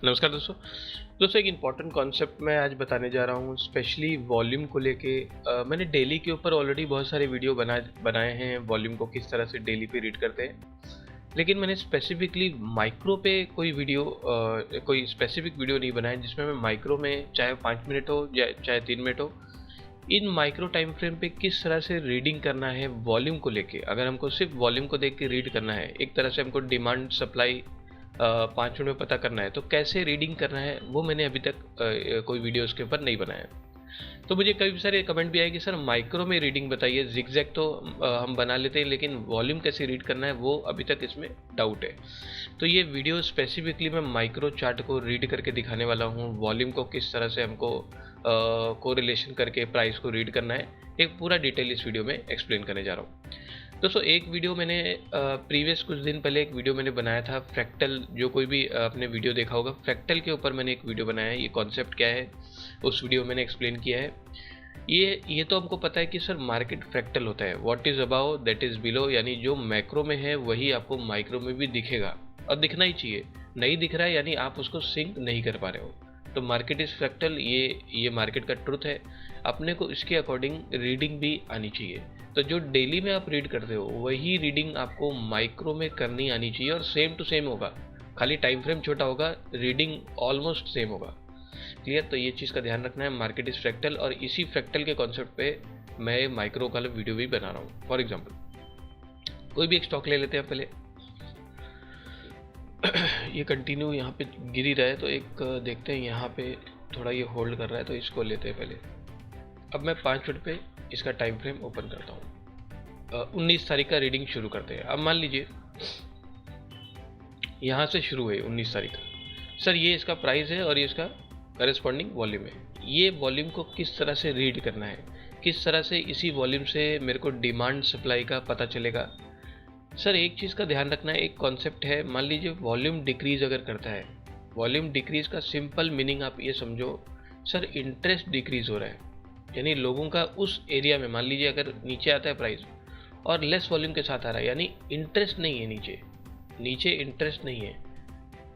नमस्कार दोस्तों एक इम्पॉर्टेंट कॉन्सेप्ट मैं आज बताने जा रहा हूँ, स्पेशली वॉल्यूम को लेके। मैंने डेली के ऊपर ऑलरेडी बहुत सारे वीडियो बनाए हैं, वॉल्यूम को किस तरह से डेली पे रीड करते हैं। लेकिन मैंने स्पेसिफिकली माइक्रो पे कोई स्पेसिफिक वीडियो नहीं बनाया जिसमें मैं माइक्रो में, चाहे 5 मिनट हो या चाहे 3 मिनट हो, इन माइक्रो टाइम फ्रेम पे किस तरह से रीडिंग करना है वॉल्यूम को लेके। अगर हमको सिर्फ वॉल्यूम को देख के रीड करना है, एक तरह से हमको डिमांड सप्लाई 5 मिनट में पता करना है, तो कैसे रीडिंग करना है वो मैंने अभी तक कोई वीडियो उसके ऊपर नहीं बनाया। तो मुझे कई सारे कमेंट भी आए कि सर माइक्रो में रीडिंग बताइए, जिगजैग तो हम बना लेते हैं, लेकिन वॉल्यूम कैसे रीड करना है वो अभी तक इसमें डाउट है। तो ये वीडियो स्पेसिफिकली मैं माइक्रो चार्ट को रीड करके दिखाने वाला हूँ, वॉल्यूम को किस तरह से हमको कोरिलेशन करके प्राइस को रीड करना है, एक पूरा डिटेल इस वीडियो में एक्सप्लेन करने जा रहा हूँ। दोस्तों एक वीडियो मैंने प्रीवियस कुछ दिन पहले एक वीडियो मैंने बनाया था फ्रैक्टल। जो कोई भी आपने वीडियो देखा होगा, फ्रैक्टल के ऊपर मैंने एक वीडियो बनाया है। ये कॉन्सेप्ट क्या है उस वीडियो में मैंने एक्सप्लेन किया है। ये तो हमको पता है कि सर मार्केट फ्रैक्टल होता है, what is above that is below, यानी जो मैक्रो में है वही आपको माइक्रो में भी दिखेगा और दिखना ही चाहिए। नहीं दिख रहा है यानी आप उसको सिंक नहीं कर पा रहे हो। तो मार्केट इज़ फ्रैक्टल, ये मार्केट का ट्रुथ है। अपने को इसके अकॉर्डिंग रीडिंग भी आनी चाहिए। तो जो डेली में आप रीड करते हो वही रीडिंग आपको माइक्रो में करनी आनी चाहिए और सेम टू सेम होगा, खाली टाइम फ्रेम छोटा होगा, रीडिंग ऑलमोस्ट सेम होगा। क्लियर? तो ये चीज़ का ध्यान रखना है। मार्केट इज फ्रैक्टल और इसी फ्रैक्टल के कॉन्सेप्ट पे मैं माइक्रो का वीडियो भी बना रहा हूँ। फॉर एग्जाम्पल कोई भी एक स्टॉक ले लेते हैं पहले। ये कंटिन्यू यहाँ पे गिर ही रहा है, तो एक देखते हैं, यहाँ पे थोड़ा ये होल्ड कर रहा है, तो इसको लेते हैं पहले। अब मैं 5 मिनट पे इसका टाइम फ्रेम ओपन करता हूँ। 19 तारीख का रीडिंग शुरू करते हैं। अब मान लीजिए यहाँ से शुरू है 19 तारीख का। सर ये इसका प्राइस है और ये इसका करस्पॉन्डिंग वॉल्यूम है। ये वॉल्यूम को किस तरह से रीड करना है, किस तरह से इसी वॉल्यूम से मेरे को डिमांड सप्लाई का पता चलेगा। सर एक चीज़ का ध्यान रखना है, एक कॉन्सेप्ट है। मान लीजिए वॉल्यूम डिक्रीज अगर करता है, वॉल्यूम डिक्रीज का सिंपल मीनिंग आप ये समझो, सर इंटरेस्ट डिक्रीज हो रहा है, यानी लोगों का उस एरिया में, मान लीजिए अगर नीचे आता है प्राइस और लेस वॉल्यूम के साथ आ रहा है, यानी इंटरेस्ट नहीं है, नीचे इंटरेस्ट नहीं है।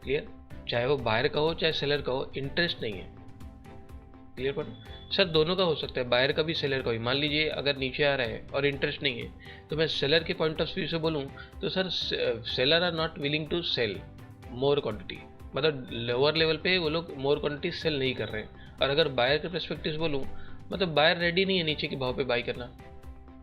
क्लियर? चाहे वो बायर का हो चाहे सेलर का हो, इंटरेस्ट नहीं है। क्लियर? पर सर दोनों का हो सकता है, बायर का भी सेलर का भी। मान लीजिए अगर नीचे आ रहा है और इंटरेस्ट नहीं है, तो मैं सेलर के पॉइंट ऑफ व्यू से बोलूँ तो sir seller are not willing to sell more quantity, मतलब लोअर लेवल पे वो लोग मोर क्वांटिटी सेल नहीं कर रहे हैं। और अगर बायर के परस्पेक्टिव से बोलूँ, मतलब बायर रेडी नहीं है नीचे के भाव पे बाई करना,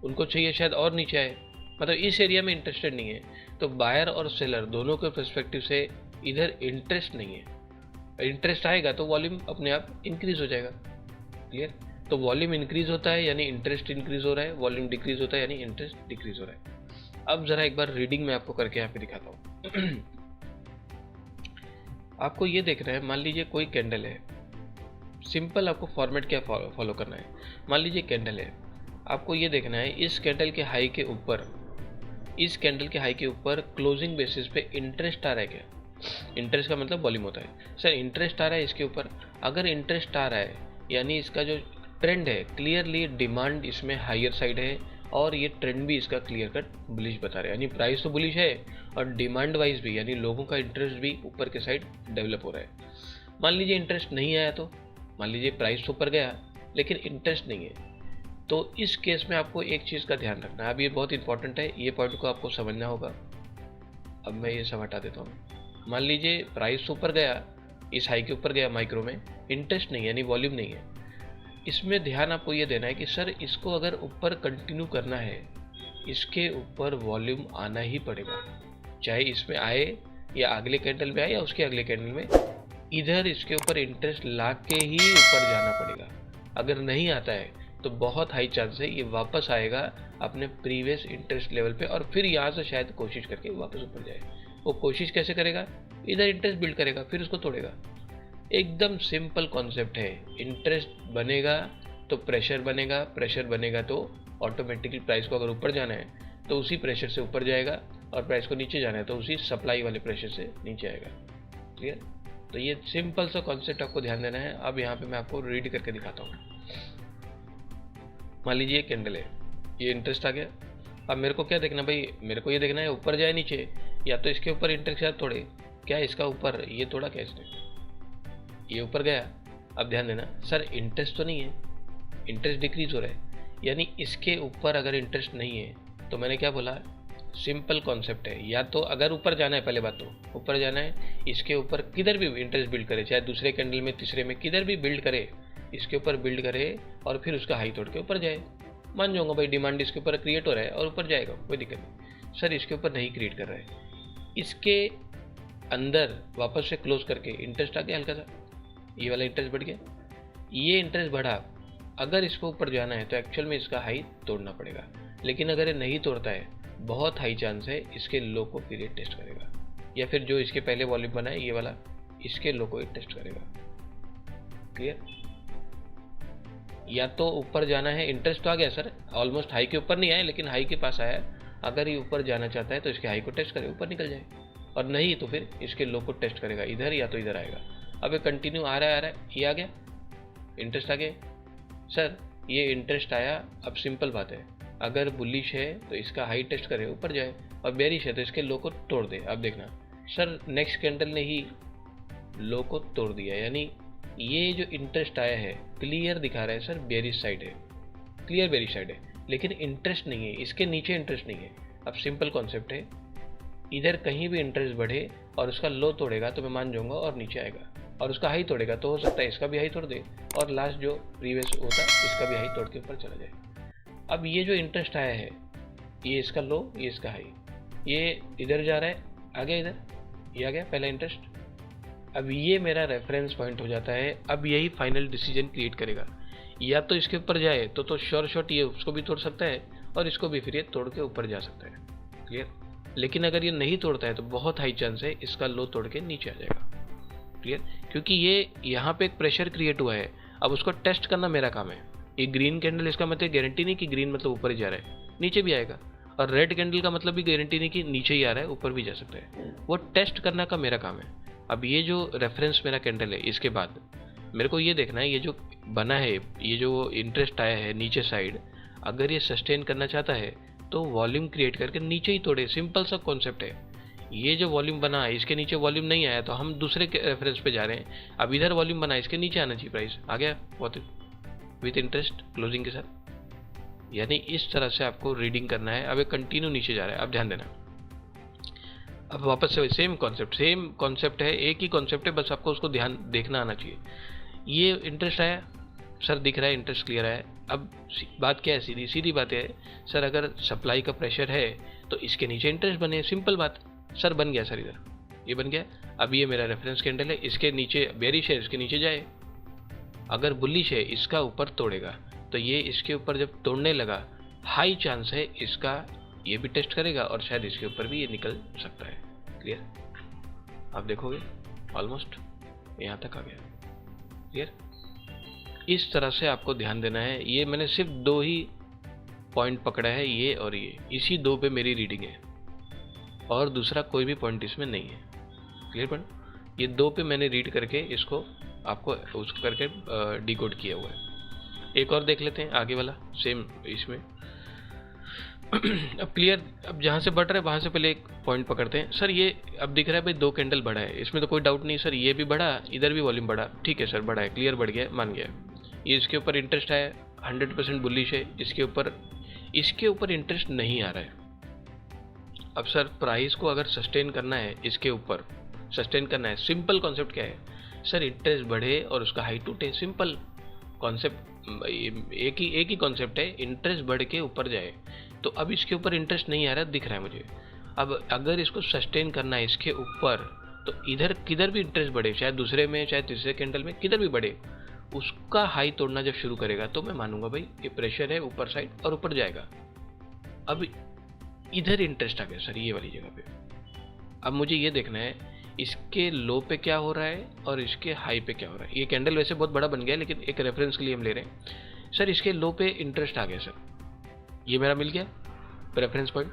उनको चाहिए शायद और नीचे आए, मतलब इस एरिया में इंटरेस्टेड नहीं है। तो बायर और सेलर दोनों के परस्पेक्टिव से इधर इंटरेस्ट नहीं है। इंटरेस्ट आएगा तो वॉल्यूम अपने आप इंक्रीज हो जाएगा। क्लियर? तो वॉल्यूम इंक्रीज होता है यानी इंटरेस्ट इंक्रीज हो रहा है, वॉल्यूम डिक्रीज होता है यानी इंटरेस्ट डिक्रीज हो रहा है। अब जरा एक बार रीडिंग में आपको करके यहाँ पे दिखाता हूँ। आपको ये देखना है, मान लीजिए कोई कैंडल है, सिंपल आपको फॉर्मेट क्या फॉलो करना है। मान लीजिए कैंडल है, आपको ये देखना है इस कैंडल के हाई के ऊपर, इस कैंडल के हाई के ऊपर क्लोजिंग बेसिस पे इंटरेस्ट आ रहा है क्या? इंटरेस्ट का मतलब वॉल्यूम होता है। सर इंटरेस्ट आ रहा है इसके ऊपर, अगर इंटरेस्ट आ रहा है यानी इसका जो ट्रेंड है क्लियरली डिमांड इसमें हायर साइड है और ये ट्रेंड भी इसका क्लियर कट बुलिश बता रहा है, यानी प्राइस तो बुलिश है और डिमांड वाइज भी, यानी लोगों का इंटरेस्ट भी ऊपर के साइड डेवलप हो रहा है। मान लीजिए इंटरेस्ट नहीं आया, तो मान लीजिए प्राइस तो ऊपर गया लेकिन इंटरेस्ट नहीं है, तो इस केस में आपको एक चीज़ का ध्यान रखना है। अब ये बहुत इंपॉर्टेंट है, ये पॉइंट को आपको समझना होगा। अब मैं ये सब हटा देता हूँ। मान लीजिए प्राइस तो ऊपर गया, इस हाई के ऊपर गया, माइक्रो में इंटरेस्ट नहीं यानी वॉल्यूम नहीं है। इसमें ध्यान आपको ये देना है कि सर इसको अगर ऊपर कंटिन्यू करना है, इसके ऊपर वॉल्यूम आना ही पड़ेगा, चाहे इसमें आए या अगले कैंडल में आए या उसके अगले कैंडल में, इधर इसके ऊपर इंटरेस्ट ला के ही ऊपर जाना पड़ेगा। अगर नहीं आता है तो बहुत हाई चांस है ये वापस आएगा अपने प्रीवियस इंटरेस्ट लेवल पे और फिर यहाँ से शायद कोशिश करके वापस ऊपर जाए। वो कोशिश कैसे करेगा? इधर इंटरेस्ट बिल्ड करेगा फिर उसको तोड़ेगा। एकदम सिंपल कॉन्सेप्ट है। इंटरेस्ट बनेगा तो प्रेशर बनेगा, प्रेशर बनेगा तो ऑटोमेटिकली प्राइस को अगर ऊपर जाना है तो उसी प्रेशर से ऊपर जाएगा और प्राइस को नीचे जाना है तो उसी सप्लाई वाले प्रेशर से नीचे आएगा। क्लियर? तो ये सिंपल सा कॉन्सेप्ट आपको ध्यान देना है। अब यहाँ पे मैं आपको रीड करके दिखाता हूँ। मान लीजिए कैंडल है, ये इंटरेस्ट आ गया। अब मेरे को क्या देखना भाई, मेरे को ये देखना है ऊपर जाए नीचे, या तो इसके ऊपर इंटरेस्ट यार तोड़े, क्या इसका ऊपर ये तोड़ा क्या इसने, ये ऊपर गया। अब ध्यान देना सर, इंटरेस्ट तो नहीं है, इंटरेस्ट डिक्रीज हो रहा है, यानी इसके ऊपर अगर इंटरेस्ट नहीं है तो मैंने क्या बोला, सिंपल कॉन्सेप्ट है, या तो अगर ऊपर जाना है, पहले बात तो ऊपर जाना है, इसके ऊपर किधर भी इंटरेस्ट बिल्ड करे, चाहे दूसरे कैंडल में, तीसरे में, किधर भी बिल्ड करे, इसके ऊपर बिल्ड करे और फिर उसका हाई तोड़ के ऊपर जाए, मान जाऊंगा भाई डिमांड इसके ऊपर क्रिएट हो रहा है और ऊपर जाएगा, कोई दिक्कत नहीं। सर इसके ऊपर नहीं क्रिएट कर रहा है, इसके अंदर वापस से क्लोज करके इंटरेस्ट आ गया हल्का सा, ये वाला इंटरेस्ट बढ़ गया, ये इंटरेस्ट बढ़ा, अगर इसको ऊपर जाना है तो एक्चुअल में इसका हाई तोड़ना पड़ेगा, लेकिन अगर ये नहीं तोड़ता है बहुत हाई चांस है इसके लो को फिर ये टेस्ट करेगा, या फिर जो इसके पहले वॉल्यूम बना है ये वाला, इसके लो को ये टेस्ट करेगा। क्लियर? या तो ऊपर जाना है, इंटरेस्ट तो आ गया सर, ऑलमोस्ट हाई के ऊपर नहीं आया लेकिन हाई के पास आया, अगर ये ऊपर जाना चाहता है तो इसके हाई को टेस्ट करे, ऊपर निकल जाए, और नहीं तो फिर इसके लो को टेस्ट करेगा, इधर या तो इधर आएगा। अब ये कंटिन्यू आ रहा है, ये आ गया, इंटरेस्ट आ गया सर, ये इंटरेस्ट आया। अब सिंपल बात है, अगर बुलिश है तो इसका हाई टेस्ट करे ऊपर जाए, और बेरिश है तो इसके लो को तोड़ दे। अब देखना सर, नेक्स्ट कैंडल ने ही लो को तोड़ दिया, यानी ये जो इंटरेस्ट आया है क्लियर दिखा रहा है सर बेरिश साइड है, क्लियर बेरिश साइड है, लेकिन इंटरेस्ट नहीं है, इसके नीचे इंटरेस्ट नहीं है। अब सिंपल कॉन्सेप्ट है, इधर कहीं भी इंटरेस्ट बढ़े और उसका लो तोड़ेगा तो मैं मान जाऊंगा और नीचे आएगा, और उसका हाई तोड़ेगा तो हो सकता है इसका भी हाई तोड़ दे, और लास्ट जो प्रीवियस होता है इसका भी हाई तोड़ के ऊपर चला जाए। अब ये जो इंटरेस्ट आया है, ये इसका लो, ये इसका हाई, ये इधर जा रहा है, आ गया इधर, ये आ गया पहला इंटरेस्ट। अब ये मेरा रेफरेंस पॉइंट हो जाता है, अब यही फाइनल डिसीजन क्रिएट करेगा, या तो इसके ऊपर जाए तो श्योर शॉट ये उसको भी तोड़ सकता है और इसको भी फिर ये तोड़ के ऊपर जा सकता है। क्लियर? लेकिन अगर ये नहीं तोड़ता है तो बहुत हाई चांस है इसका लो तोड़ के नीचे आ जाएगा। क्लियर? क्योंकि ये यहाँ पे एक प्रेशर क्रिएट हुआ है, अब उसको टेस्ट करना मेरा काम है। ये ग्रीन कैंडल, इसका मतलब गारंटी नहीं कि ग्रीन मतलब ऊपर ही जा रहा है, नीचे भी आएगा, और रेड कैंडल का मतलब भी गारंटी नहीं कि नीचे ही आ रहा है, ऊपर भी जा सकता है, वो टेस्ट करना का मेरा काम है। अब ये जो रेफरेंस मेरा कैंडल है, इसके बाद मेरे को ये देखना है, ये जो बना है, ये जो इंटरेस्ट आया है नीचे साइड, अगर ये सस्टेन करना चाहता है तो वॉल्यूम क्रिएट करके नीचे ही तोड़े, सिंपल सा कॉन्सेप्ट है। ये जो वॉल्यूम बना है इसके नीचे वॉल्यूम नहीं आया तो हम दूसरे रेफरेंस पे जा रहे हैं, अब इधर वॉल्यूम बना है इसके नीचे आना चाहिए, प्राइस आ गया बहुत विथ इंटरेस्ट क्लोजिंग के साथ, यानी इस तरह से आपको रीडिंग करना है। अब ये कंटिन्यू नीचे जा रहा है, अब ध्यान देना, अब वापस से सेम कॉन्सेप्ट है, एक ही कॉन्सेप्ट है, बस आपको उसको ध्यान देखना आना चाहिए। ये इंटरेस्ट आया सर, दिख रहा है इंटरेस्ट क्लियर है। अब बात क्या है, सीधी सीधी बात है सर, अगर सप्लाई का प्रेशर है तो इसके नीचे इंटरेस्ट बने, सिंपल बात सर, बन गया सर, इधर ये बन गया। अब ये मेरा रेफरेंस कैंडल है, इसके नीचे बेरिश है, इसके नीचे जाए, अगर बुलिश है इसका ऊपर तोड़ेगा, तो ये इसके ऊपर जब तोड़ने लगा हाई चांस है इसका ये भी टेस्ट करेगा और शायद इसके ऊपर भी ये निकल सकता है। क्लियर? आप देखोगे ऑलमोस्ट यहाँ तक आ गया। क्लियर? इस तरह से आपको ध्यान देना है। ये मैंने सिर्फ दो ही पॉइंट पकड़ा है, ये और ये, इसी दो पे मेरी रीडिंग है और दूसरा कोई भी पॉइंट इसमें नहीं है। Clear point? ये दो पे मैंने रीड करके इसको आपको उसको करके डिकोड किया हुआ है। एक और देख लेते हैं आगे वाला सेम इसमें। अब क्लियर, अब जहाँ से बढ़ रहा है वहाँ से पहले एक पॉइंट पकड़ते हैं। सर ये अब दिख रहा है भाई दो कैंडल बढ़ा है, इसमें तो कोई डाउट नहीं सर, ये भी बढ़ा, इधर भी वॉल्यूम बढ़ा, ठीक है सर बढ़ा है, क्लियर बढ़ गया, मान गया। ये इसके ऊपर इंटरेस्ट है, 100% बुलिश है, इसके ऊपर इंटरेस्ट नहीं आ रहा है। अब सर प्राइस को अगर सस्टेन करना है, इसके ऊपर सस्टेन करना है, सिंपल कॉन्सेप्ट क्या है सर, इंटरेस्ट बढ़े और उसका हाई टूटे, सिंपल कॉन्सेप्ट, एक ही कॉन्सेप्ट है, इंटरेस्ट बढ़ के ऊपर जाए। तो अब इसके ऊपर इंटरेस्ट नहीं आ रहा दिख रहा है मुझे, अब अगर इसको सस्टेन करना है इसके ऊपर, तो इधर किधर भी इंटरेस्ट बढ़े, चाहे दूसरे में चाहे तीसरे कैंडल में किधर भी बढ़े, उसका हाई तोड़ना जब शुरू करेगा तो मैं मानूंगा भाई ये प्रेशर है ऊपर साइड और ऊपर जाएगा। अब इधर इंटरेस्ट आ गया सर ये वाली जगह पे, अब मुझे ये देखना है इसके लो पे क्या हो रहा है और इसके हाई पे क्या हो रहा है। ये कैंडल वैसे बहुत बड़ा बन गया लेकिन एक रेफरेंस के लिए हम ले रहे हैं। सर इसके लो पे इंटरेस्ट आ गया सर, ये मेरा मिल गया रेफरेंस पॉइंट,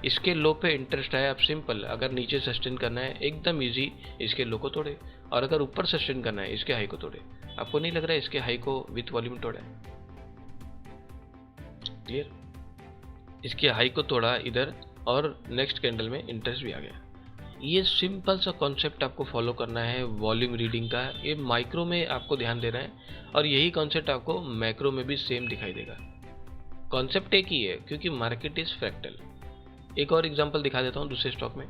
इसके लो पे इंटरेस्ट आया। अब सिंपल, अगर नीचे सस्टेन करना है एकदम इजी, इसके लो को तोड़े, और अगर ऊपर सस्टेन करना है इसके हाई को तोड़े। आपको नहीं लग रहा है इसके हाई को विथ वॉल्यूम तोड़ा है? क्लियर? इसके हाई को तोड़ा इधर और नेक्स्ट कैंडल में इंटरेस्ट भी आ गया। ये सिंपल सा कॉन्सेप्ट आपको फॉलो करना है वॉल्यूम रीडिंग का। ये माइक्रो में आपको ध्यान देना है और यही कॉन्सेप्ट आपको मैक्रो में भी सेम दिखाई देगा। कॉन्सेप्ट एक ही है क्योंकि मार्केट इज फ्रैक्टल। एक और एग्जांपल दिखा देता हूँ दूसरे स्टॉक में,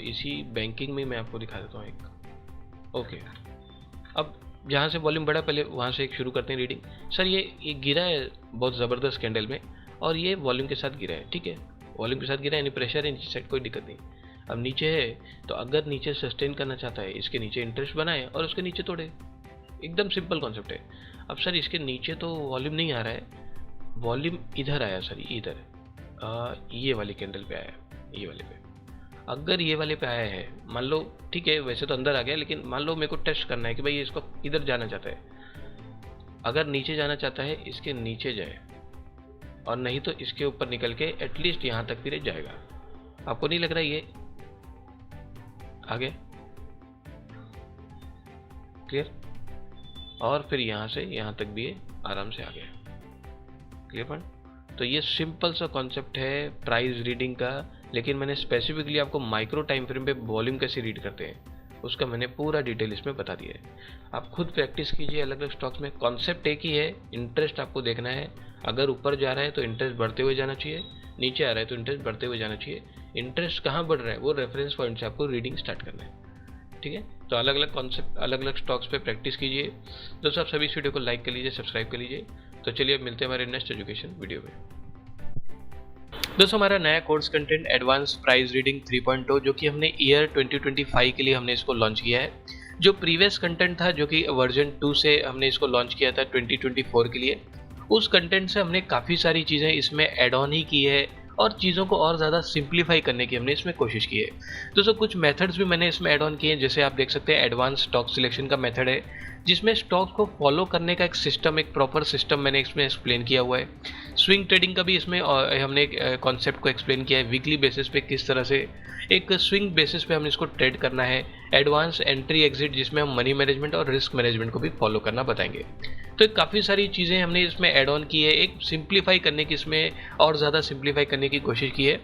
इसी बैंकिंग में मैं आपको दिखा देता हूँ एक। ओके, अब जहाँ से वॉल्यूम बढ़ा पहले वहाँ से एक शुरू करते हैं रीडिंग। सर ये गिरा है बहुत ज़बरदस्त कैंडल में और ये वॉल्यूम के साथ गिरा है, ठीक है, वॉल्यूम के साथ गिरा है, यानी प्रेशर है नीचे साइड, कोई दिक्कत नहीं। अब नीचे है तो अगर नीचे सस्टेन करना चाहता है इसके नीचे इंटरेस्ट बनाए और उसके नीचे तोड़े, एकदम सिंपल कॉन्सेप्ट है। अब सर इसके नीचे तो वॉल्यूम नहीं आ रहा है, वॉल्यूम इधर आया सर, इधर ये वाली कैंडल पे आया, ये वाले पे। अगर ये वाले पे आया है, मान लो ठीक है, वैसे तो अंदर आ गया, लेकिन मान लो मेरे को टेस्ट करना है कि भाई इसको इधर जाना चाहता है। अगर नीचे जाना चाहता है इसके नीचे जाए और नहीं तो इसके ऊपर निकल के एटलीस्ट यहाँ तक फिर जाएगा। आपको नहीं लग रहा ये आ गया? क्लियर? और फिर यहाँ से यहाँ तक भी ये आराम से आ गया। Clear point? तो ये सिंपल सा कॉन्सेप्ट है प्राइस रीडिंग का, लेकिन मैंने स्पेसिफिकली आपको माइक्रो टाइम फ्रेम पे वॉल्यूम कैसे रीड करते हैं उसका मैंने पूरा डिटेल इसमें बता दिया है। आप खुद प्रैक्टिस कीजिए अलग अलग स्टॉक्स में। कॉन्सेप्ट एक ही है, इंटरेस्ट आपको देखना है। अगर ऊपर जा रहा है तो इंटरेस्ट बढ़ते हुए जाना चाहिए, नीचे आ रहा है तो इंटरेस्ट बढ़ते हुए जाना चाहिए। इंटरेस्ट कहाँ बढ़ रहा है वो रेफरेंस पॉइंट से आपको रीडिंग स्टार्ट करना है, ठीक है। तो अलग अलग कॉन्सेप्ट अलग अलग स्टॉक्स पे प्रैक्टिस कीजिए। दोस्तों आप सभी इस वीडियो को लाइक कर लीजिए, सब्सक्राइब कर लीजिए। तो चलिए अब मिलते हैं हमारे नेक्स्ट एजुकेशन वीडियो में। दोस्तों हमारा नया course content advance price reading 3.0 जो कि हमने ईयर 2025 के लिए हमने इसको लॉन्च किया है। जो प्रीवियस कंटेंट था जो कि वर्जन 2 से हमने इसको लॉन्च किया था 2024 के लिए, उस कंटेंट से हमने काफ़ी सारी चीज़ें इसमें ऐड ऑन ही की है और चीज़ों को और ज़्यादा सिंप्लीफाई करने की हमने इसमें कोशिश की है। दोस्तों कुछ मेथड्स भी मैंने इसमें ऐड ऑन किए हैं, जैसे आप देख सकते हैं एडवांस स्टॉक सिलेक्शन का मेथड है जिसमें स्टॉक को फॉलो करने का एक सिस्टम, एक प्रॉपर सिस्टम मैंने इसमें एक्सप्लेन किया हुआ है। स्विंग ट्रेडिंग का भी इसमें हमने एक कॉन्सेप्ट को एक्सप्लेन किया है, वीकली बेसिस पे किस तरह से एक स्विंग बेसिस पे हमने इसको ट्रेड करना है। एडवांस एंट्री एग्जिट जिसमें हम मनी मैनेजमेंट और रिस्क मैनेजमेंट को भी फॉलो करना बताएंगे। तो काफ़ी सारी चीज़ें हमने इसमें ऐड ऑन की है, एक सिंप्लीफाई करने की, इसमें और ज़्यादा सिंप्लीफाई करने की कोशिश की है।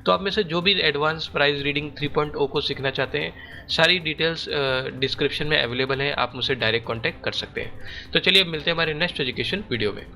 तो आप में से जो भी एडवांस प्राइस रीडिंग 3.0 को सीखना चाहते हैं, सारी डिटेल्स डिस्क्रिप्शन में अवेलेबल है, आप मुझसे डायरेक्ट कॉन्टैक्ट कर सकते हैं। तो चलिए अब मिलते हैं हमारे नेक्स्ट एजुकेशन वीडियो में।